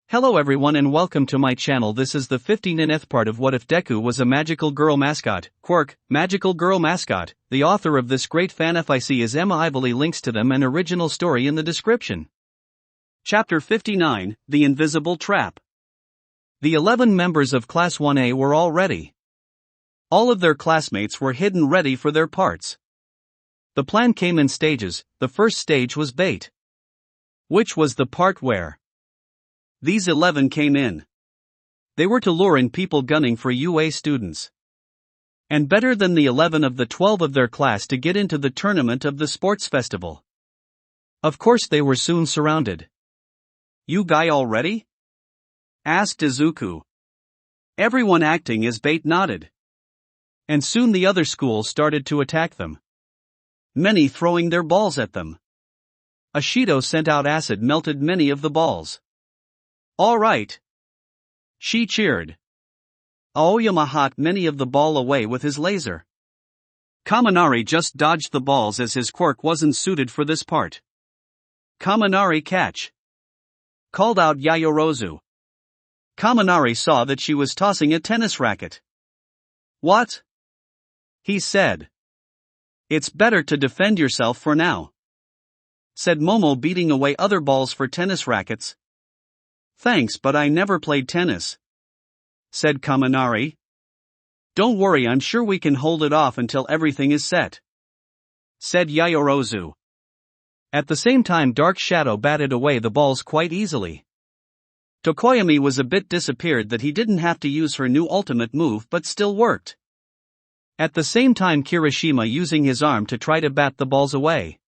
Hello everyone and welcome to my channel. This is the 59th part of What If Deku Was a Magical Girl Mascot, Quirk, Magical Girl Mascot. The author of this great fanfic is Emma Ively. Links to them and original story in the description. Chapter 59, The Invisible Trap. The 11 members of Class 1A were all ready. All of their classmates were hidden ready for their parts. The plan came in stages. The first stage was bait, which was the part where these 11 came in. They were to lure in people gunning for UA students, and better than the 11 of the 12 of their class to get into the tournament of the sports festival. Of course they were soon surrounded. "You guy all ready?" asked Izuku. Everyone acting as bait nodded. And soon the other schools started to attack them, many throwing their balls at them. Ashido sent out acid, melted many of the balls. "All right," she cheered. Aoyama hot many of the ball away with his laser. Kaminari just dodged the balls as his quirk wasn't suited for this part. "Kaminari catch," called out Yayorozu. Kaminari saw that she was tossing a tennis racket. "What?" he said. "It's better to defend yourself for now," said Momo, beating away other balls for tennis rackets. "Thanks, but I never played tennis," said Kaminari. "Don't worry, I'm sure we can hold it off until everything is set," said Yayorozu. At the same time, Dark Shadow batted away the balls quite easily. Tokoyami was a bit disappointed that he didn't have to use her new ultimate move, but still worked. At the same time, Kirishima using his arm to try to bat the balls away.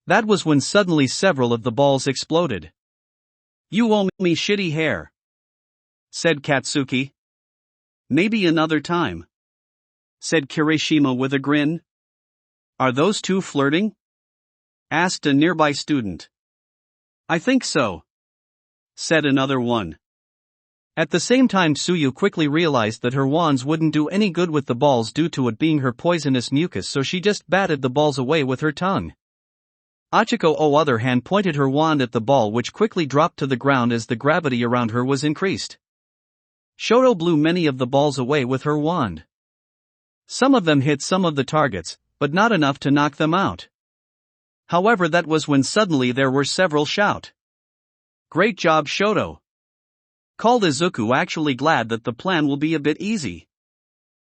That was when suddenly several of the balls exploded. "You owe me shitty hair," said Katsuki. "Maybe another time," said Kirishima with a grin. "Are those two flirting?" asked a nearby student. "I think so," said another one. At the same time, Tsuyu quickly realized that her wands wouldn't do any good with the balls due to it being her poisonous mucus, so she just batted the balls away with her tongue. Achiko, on the other hand, pointed her wand at the ball, which quickly dropped to the ground as the gravity around her was increased. Shoto blew many of the balls away with her wand. Some of them hit some of the targets, but not enough to knock them out. However, that was when suddenly there were several shout. "Great job, Shoto!" called Izuku, actually glad that the plan will be a bit easy.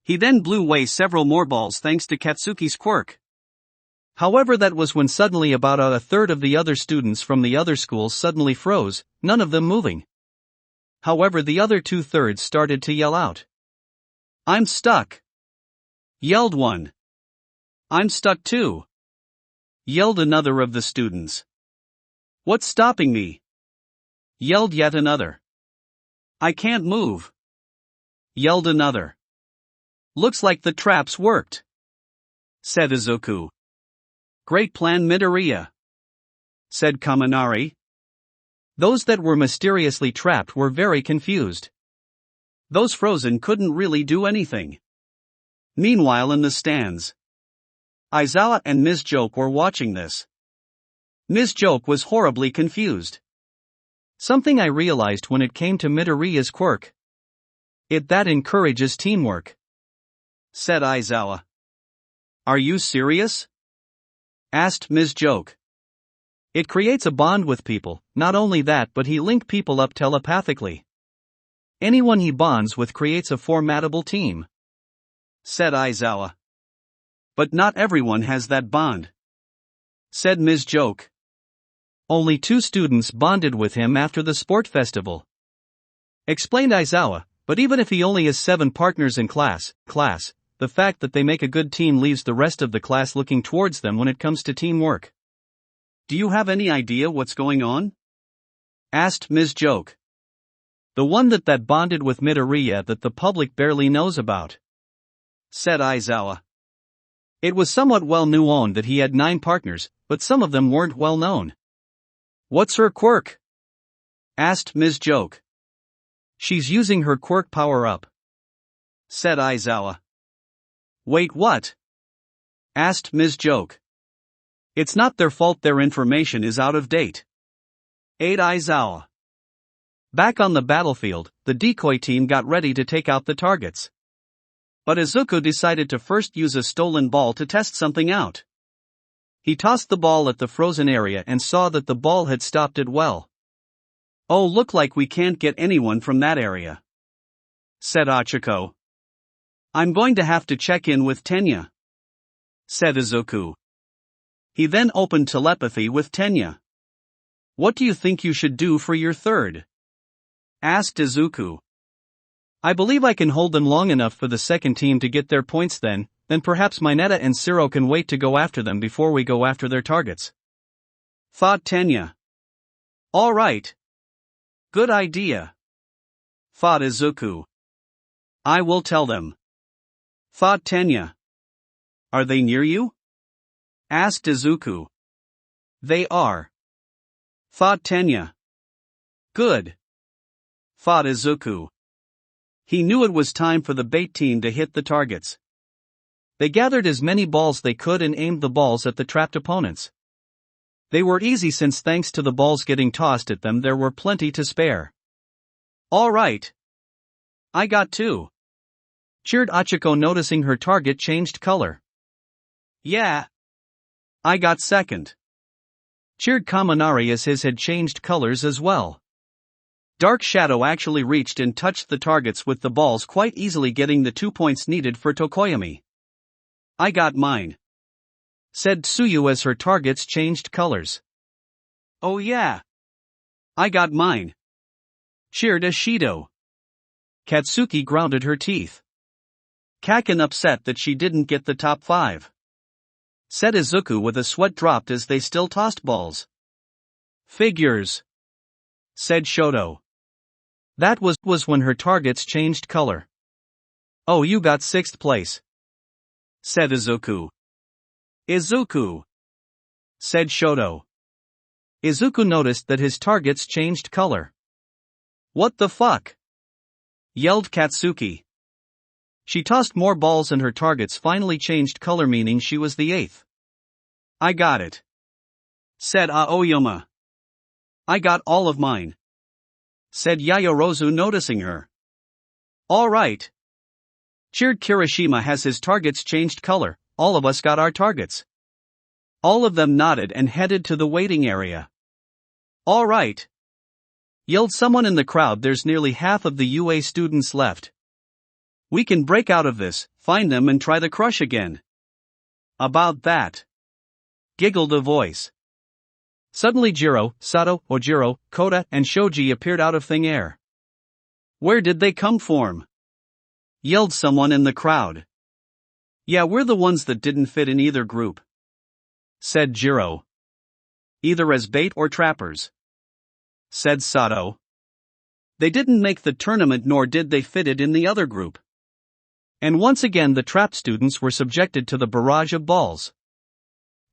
He then blew away several more balls thanks to Katsuki's quirk. However, that was when suddenly about a third of the other students from the other schools suddenly froze, none of them moving. However, the other 2/3 started to yell out. "I'm stuck!" yelled one. "I'm stuck too!" yelled another of the students. "What's stopping me?" yelled yet another. "I can't move!" yelled another. "Looks like the traps worked," said Izuku. "Great plan, Midoriya," said Kaminari. Those that were mysteriously trapped were very confused. Those frozen couldn't really do anything. Meanwhile, in the stands, Aizawa and Ms. Joke were watching this. Ms. Joke was horribly confused. "Something I realized when it came to Midoriya's quirk. That encourages teamwork," said Aizawa. "Are you serious?" asked Ms. Joke. "It creates a bond with people. Not only that, but he links people up telepathically. Anyone he bonds with creates a formidable team," said Aizawa. "But not everyone has that bond," said Ms. Joke. "Only 2 students bonded with him after the sport festival," explained Aizawa. "But even if he only has 7 partners in class, the fact that they make a good team leaves the rest of the class looking towards them when it comes to teamwork." "Do you have any idea what's going on?" asked Ms. Joke. "The one that bonded with Midoriya that the public barely knows about," said Aizawa. "It was somewhat well known that he had 9 partners, but some of them weren't well known." "What's her quirk?" asked Ms. Joke. "She's using her quirk power-up," said Aizawa. "Wait, what?" asked Ms. Joke. "It's not their fault their information is out of date," ate Aizawa. Back on the battlefield, the decoy team got ready to take out the targets. But Izuku decided to first use a stolen ball to test something out. He tossed the ball at the frozen area and saw that the ball had stopped it well. "Oh, look like we can't get anyone from that area," said Ochako. "I'm going to have to check in with Tenya," said Izuku. He then opened telepathy with Tenya. "What do you think you should do for your third?" asked Izuku. "I believe I can hold them long enough for the second team to get their points then perhaps Mineta and Siro can wait to go after them before we go after their targets," thought Tenya. "All right. Good idea," thought Izuku. "I will tell them," thought Tenya. "Are they near you?" asked Izuku. "They are," thought Tenya. "Good," thought Izuku. He knew it was time for the bait team to hit the targets. They gathered as many balls they could and aimed the balls at the trapped opponents. They were easy since thanks to the balls getting tossed at them there were plenty to spare. "All right. I got two," cheered Ochako, noticing her target changed color. "Yeah. I got second," cheered Kaminari as his had changed colors as well. Dark Shadow actually reached and touched the targets with the balls, quite easily getting the 2 points needed for Tokoyami. "I got mine," said Tsuyu as her targets changed colors. "Oh yeah. I got mine," cheered Ashido. Katsuki grounded her teeth. "Kakin upset that she didn't get the top 5," said Izuku with a sweat dropped as they still tossed balls. "Figures," said Shoto. That was when her targets changed color. "Oh, you got 6th place," said Izuku. "Izuku," said Shoto. Izuku noticed that his targets changed color. "What the fuck?" yelled Katsuki. She tossed more balls and her targets finally changed color, meaning she was the 8th. "I got it," said Aoyama. "I got all of mine," said Yayorozu, noticing her. "All right," cheered Kirishima. "Has his targets changed color? All of us got our targets." All of them nodded and headed to the waiting area. "All right," yelled someone in the crowd. "There's nearly half of the UA students left. We can break out of this, find them and try the crush again." "About that," giggled a voice. Suddenly Jiro, Sato, Ojiro, Kota, and Shoji appeared out of thin air. "Where did they come from?" yelled someone in the crowd. "Yeah, we're the ones that didn't fit in either group," said Jiro. "Either as bait or trappers," said Sato. "They didn't make the tournament nor did they fit it in the other group." And once again the trapped students were subjected to the barrage of balls.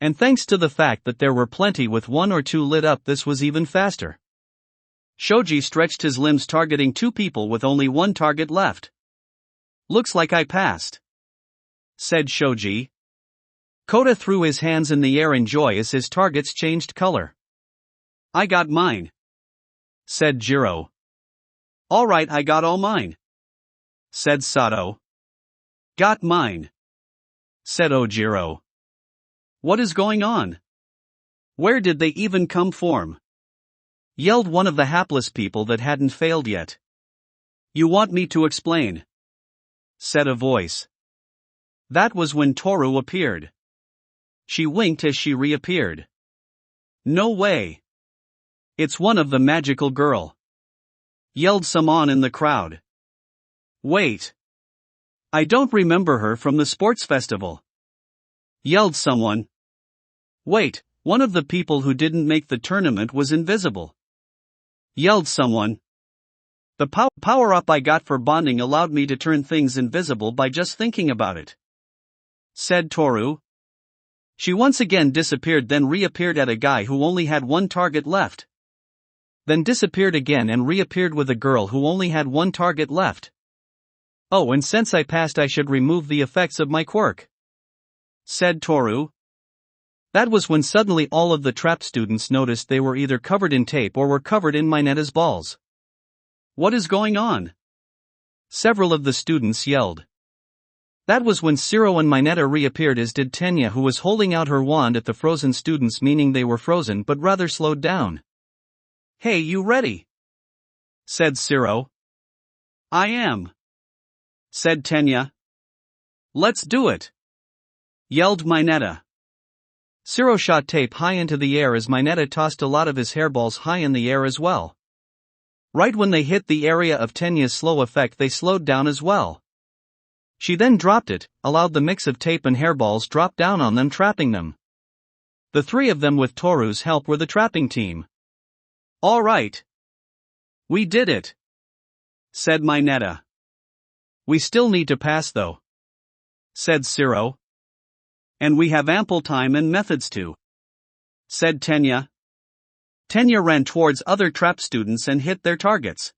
And thanks to the fact that there were plenty with 1 or 2 lit up, this was even faster. Shoji stretched his limbs, targeting 2 people with only 1 target left. "Looks like I passed," said Shoji. Kota threw his hands in the air in joy as his targets changed color. "I got mine," said Jiro. "All right, I got all mine," said Sato. "Got mine," said Ojiro. "What is going on? Where did they even come from?" yelled one of the hapless people that hadn't failed yet. "You want me to explain?" said a voice. That was when Toru appeared. She winked as she reappeared. "No way. It's one of the magical girl," yelled someone in the crowd. "Wait. I don't remember her from the sports festival," yelled someone. "Wait, one of the people who didn't make the tournament was invisible," yelled someone. "The power-up I got for bonding allowed me to turn things invisible by just thinking about it," said Toru. She once again disappeared, then reappeared at a guy who only had 1 target left. Then disappeared again and reappeared with a girl who only had 1 target left. "Oh, and since I passed I should remove the effects of my quirk," said Toru. That was when suddenly all of the trapped students noticed they were either covered in tape or were covered in Mineta's balls. What is going on? Several of the students yelled. That was when Zero and Mineta reappeared, as did Tenya, who was holding out her wand at the frozen students, meaning they were frozen but rather slowed down. Hey, you ready? Said Zero. I am, said Tenya. Let's do it, yelled Mineta. Zero shot tape high into the air as Mineta tossed a lot of his hairballs high in the air as well. Right when they hit the area of Tenya's slow effect, they slowed down as well. She then dropped it, allowed the mix of tape and hairballs drop down on them, trapping them. The three of them with Toru's help were the trapping team. All right. We did it, said Mineta. We still need to pass though, said Zero. And we have ample time and methods to, said Tenya. Tenya ran towards other trap students and hit their targets.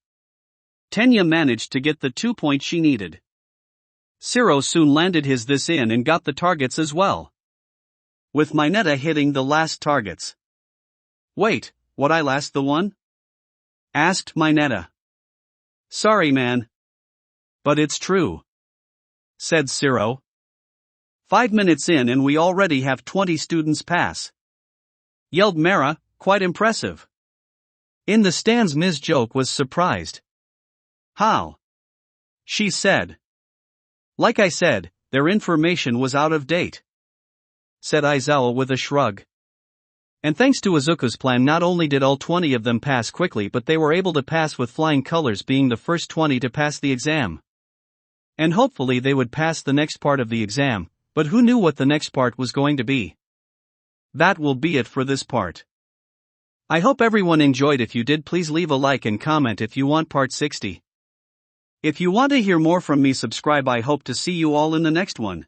Tenya managed to get the 2 points she needed. Zero soon landed his this in and got the targets as well, with Mineta hitting the last targets. Wait, what, I last the one? Asked Mineta. Sorry man. But it's true, said Zero. 5 minutes in and we already have 20 students pass, yelled Mara, quite impressive. In the stands, Ms. Joke was surprised. How? She said. Like I said, their information was out of date, said Aizawa with a shrug. And thanks to Izuku's plan, not only did all 20 of them pass quickly, but they were able to pass with flying colors, being the first 20 to pass the exam. And hopefully they would pass the next part of the exam, but who knew what the next part was going to be? That will be it for this part. I hope everyone enjoyed. If you did, please leave a like and comment if you want part 60. If you want to hear more from me, subscribe. I hope to see you all in the next one.